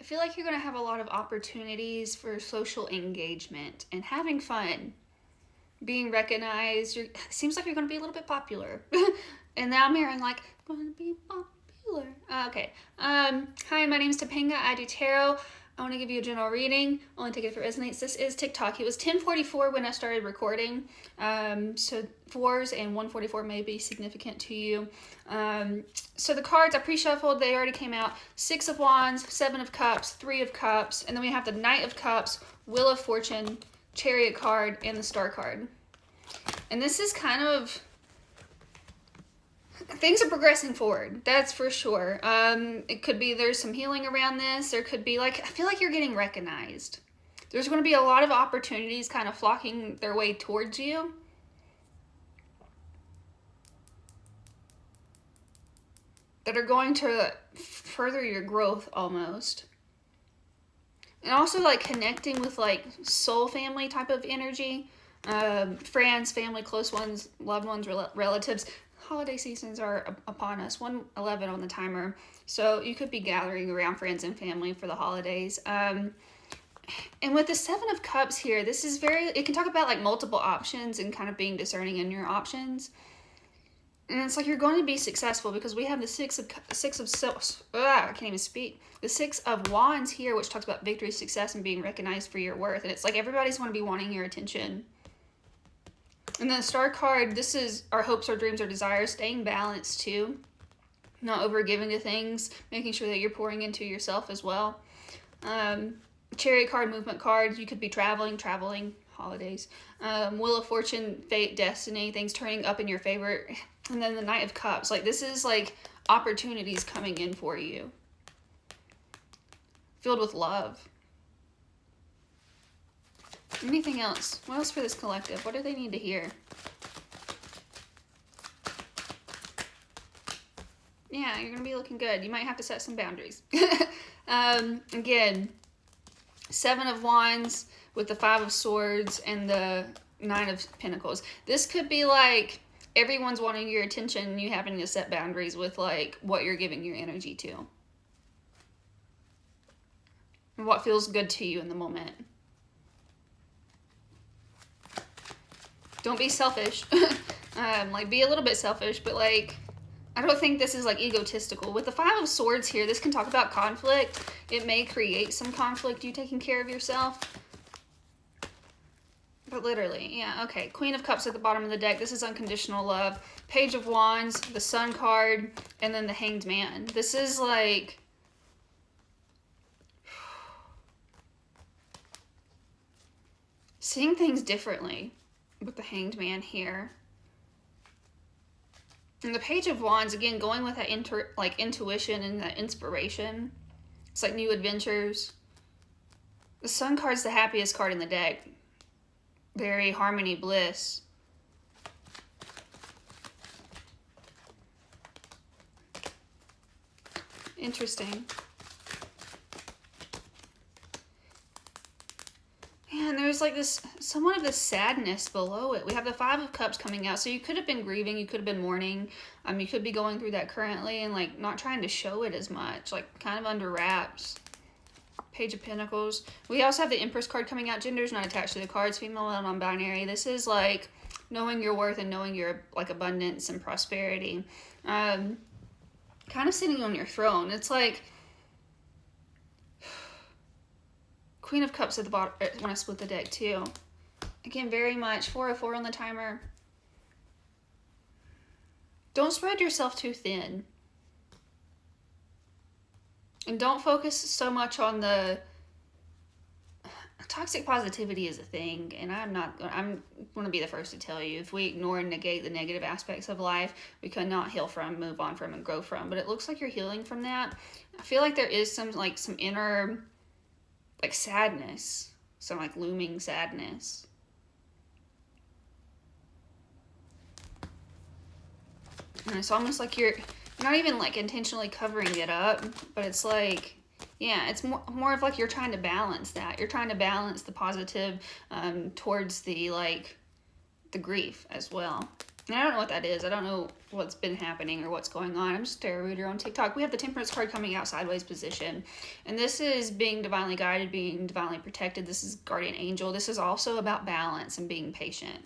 feel like you're going to have a lot of opportunities for social engagement and having fun, being recognized. It seems like you're going to be a little bit popular. And now I'm hearing like, going to be popular. Okay. Hi, my name is Tapainga. I do tarot. I want to give you a general reading. Only take it if it resonates. This is TikTok. It was 10:44 when I started recording. So 4s and 1:44 may be significant to you. So the cards I pre-shuffled, they already came out. 6 of Wands, 7 of Cups, 3 of Cups, and then we have the Knight of Cups, Wheel of Fortune, Chariot card, and the Star card. And this is kind of... things are progressing forward, that's for sure. It could be there's some healing around this. There could be like, I feel like you're getting recognized. There's going to be a lot of opportunities kind of flocking their way towards you. That are going to further your growth almost. And also like connecting with like soul family type of energy. Friends, family, close ones, loved ones, relatives. Holiday seasons are upon us. 1:11 on the timer, so you could be gathering around friends and family for the holidays. And with the 7 of Cups here, this is very, it can talk about like multiple options and kind of being discerning in your options. And it's like you're going to be successful because we have the I can't even speak. The 6 of Wands here, which talks about victory, success, and being recognized for your worth. And it's like everybody's going to be wanting your attention. And then the Star card, this is our hopes, our dreams, our desires, staying balanced too. Not overgiving to things, making sure that you're pouring into yourself as well. Chariot card, movement card, you could be traveling, holidays. Wheel of Fortune, fate, destiny, things turning up in your favor. And then the Knight of Cups, like this is like opportunities coming in for you. Filled with love. Anything else? What else for this collective? What do they need to hear? Yeah, you're going to be looking good. You might have to set some boundaries. Again, 7 of Wands with the 5 of Swords and the 9 of Pentacles. This could be like everyone's wanting your attention and you having to set boundaries with like what you're giving your energy to. And what feels good to you in the moment. Don't be selfish. Like be a little bit selfish, but like I don't think this is like egotistical. With the 5 of Swords here, this can talk about conflict. It may create some conflict, you taking care of yourself. But literally, yeah, okay. Queen of Cups at the bottom of the deck. This is unconditional love. Page of Wands, the Sun card, and then the Hanged Man. This is like... seeing things differently with the Hanged Man here. And the Page of Wands, again, going with that intuition and that inspiration. It's like new adventures. The Sun card's the happiest card in the deck. Very harmony, bliss. Interesting. And there's like this, somewhat of this sadness below it. We have the 5 of Cups coming out. So you could have been grieving, you could have been mourning. You could be going through that currently and like not trying to show it as much, like kind of under wraps. Page of Pentacles. We also have the Empress card coming out. Gender's not attached to the cards, female and non-binary. This is like knowing your worth and knowing your like abundance and prosperity. Kind of sitting on your throne. It's like Queen of Cups at the bottom when I split the deck too. Again, very much 404 on the timer. Don't spread yourself too thin. And don't focus so much on the... toxic positivity is a thing, and I'm going to be the first to tell you, if we ignore and negate the negative aspects of life, we cannot heal from, move on from, and grow from. But it looks like you're healing from that. I feel like there is some inner like sadness, some like looming sadness. And it's almost like you're not even like intentionally covering it up, but it's like, yeah, it's more of like you're trying to balance that. You're trying to balance the positive towards the like the grief as well. And I don't know what that is. I don't know what's been happening or what's going on. I'm just a tarot reader on TikTok. We have the Temperance card coming out sideways position. And this is being divinely guided, being divinely protected. This is guardian angel. This is also about balance and being patient.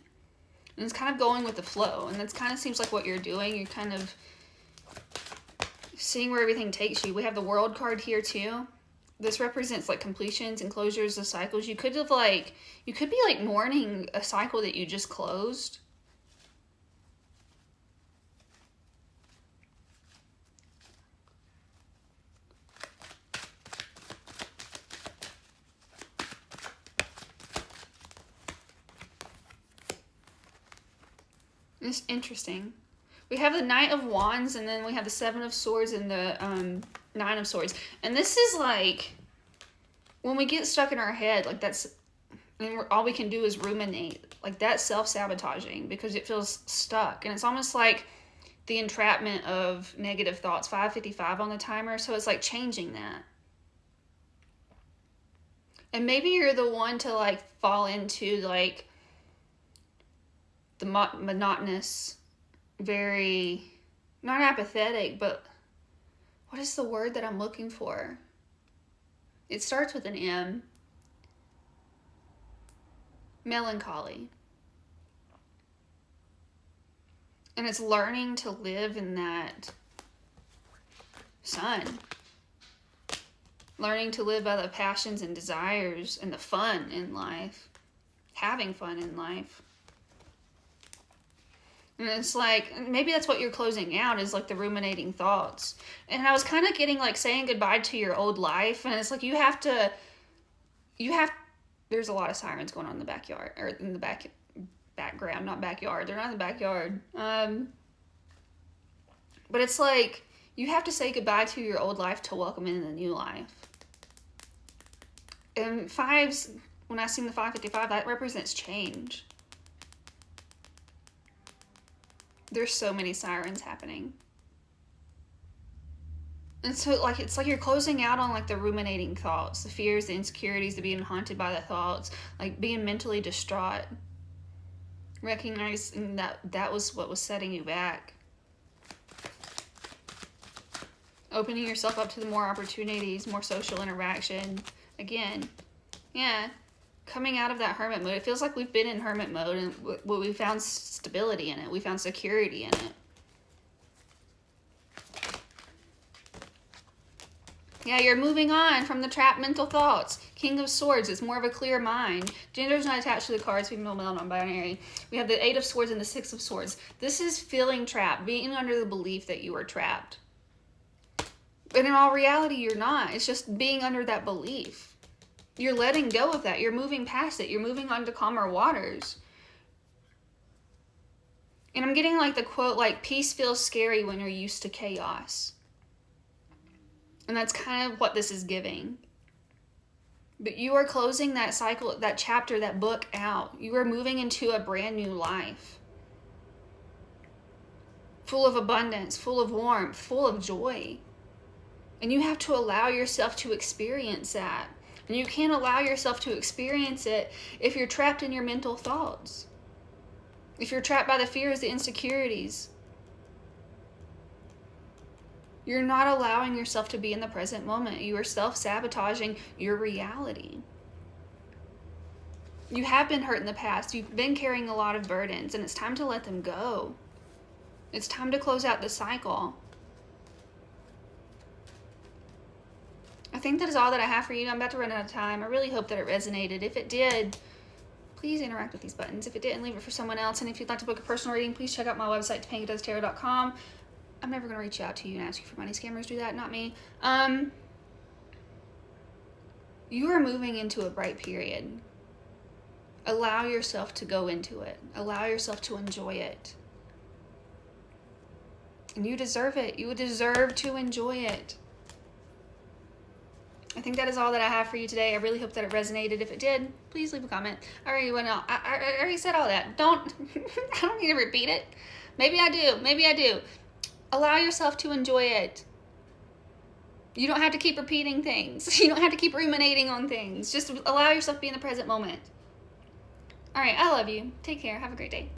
And it's kind of going with the flow. And that's kind of seems like what you're doing. You're kind of seeing where everything takes you. We have the World card here too. This represents like completions and closures of cycles. You could be like mourning a cycle that you just closed. It's interesting. We have the Knight of Wands, and then we have the Seven of Swords and the Nine of Swords. And this is like, when we get stuck in our head, like that's, and all we can do is ruminate. Like that's self-sabotaging because it feels stuck. And it's almost like the entrapment of negative thoughts. 5:55 on the timer, so it's like changing that. And maybe you're the one to like fall into like the monotonous, very, not apathetic, but what is the word that I'm looking for? It starts with an M. Melancholy. And it's learning to live in that sun. Learning to live by the passions and desires and the fun in life. Having fun in life. And it's like, maybe that's what you're closing out, is like the ruminating thoughts. And I was kind of getting like saying goodbye to your old life. And it's like there's a lot of sirens going on in the backyard, or in the background, not backyard. They're not in the backyard. But it's like, you have to say goodbye to your old life to welcome in the new life. And fives, when I sing the 5:55, that represents change. There's so many sirens happening. And so like, it's like you're closing out on like the ruminating thoughts, the fears, the insecurities, the being haunted by the thoughts, like being mentally distraught. Recognizing that was what was setting you back. Opening yourself up to the more opportunities, more social interaction. Again, yeah. Coming out of that hermit mode. It feels like we've been in hermit mode and we found stability in it. We found security in it. Yeah, you're moving on from the trapped mental thoughts. King of Swords, it's more of a clear mind. Gender's not attached to the cards, female, male, non-binary. We have the 8 of Swords and the 6 of Swords. This is feeling trapped, being under the belief that you are trapped. But in all reality, you're not. It's just being under that belief. You're letting go of that. You're moving past it. You're moving on to calmer waters. And I'm getting like the quote, like, peace feels scary when you're used to chaos. And that's kind of what this is giving. But you are closing that cycle, that chapter, that book out. You are moving into a brand new life. Full of abundance, full of warmth, full of joy. And you have to allow yourself to experience that. And you can't allow yourself to experience it if you're trapped in your mental thoughts. If you're trapped by the fears, the insecurities. You're not allowing yourself to be in the present moment. You are self-sabotaging your reality. You have been hurt in the past. You've been carrying a lot of burdens, and it's time to let them go. It's time to close out the cycle. I think that is all that I have for you. I'm about to run out of time. I really hope that it resonated. If it did, please interact with these buttons. If it didn't, leave it for someone else. And if you'd like to book a personal reading, please check out my website, tapaingadoestarot.com. I'm never going to reach out to you and ask you for money. Scammers do that, not me. You are moving into a bright period. Allow yourself to go into it. Allow yourself to enjoy it. And you deserve it. You deserve to enjoy it. I think that is all that I have for you today. I really hope that it resonated. If it did, please leave a comment. I already said all that. I don't need to repeat it. Maybe I do. Allow yourself to enjoy it. You don't have to keep repeating things. You don't have to keep ruminating on things. Just allow yourself to be in the present moment. All right, I love you. Take care. Have a great day.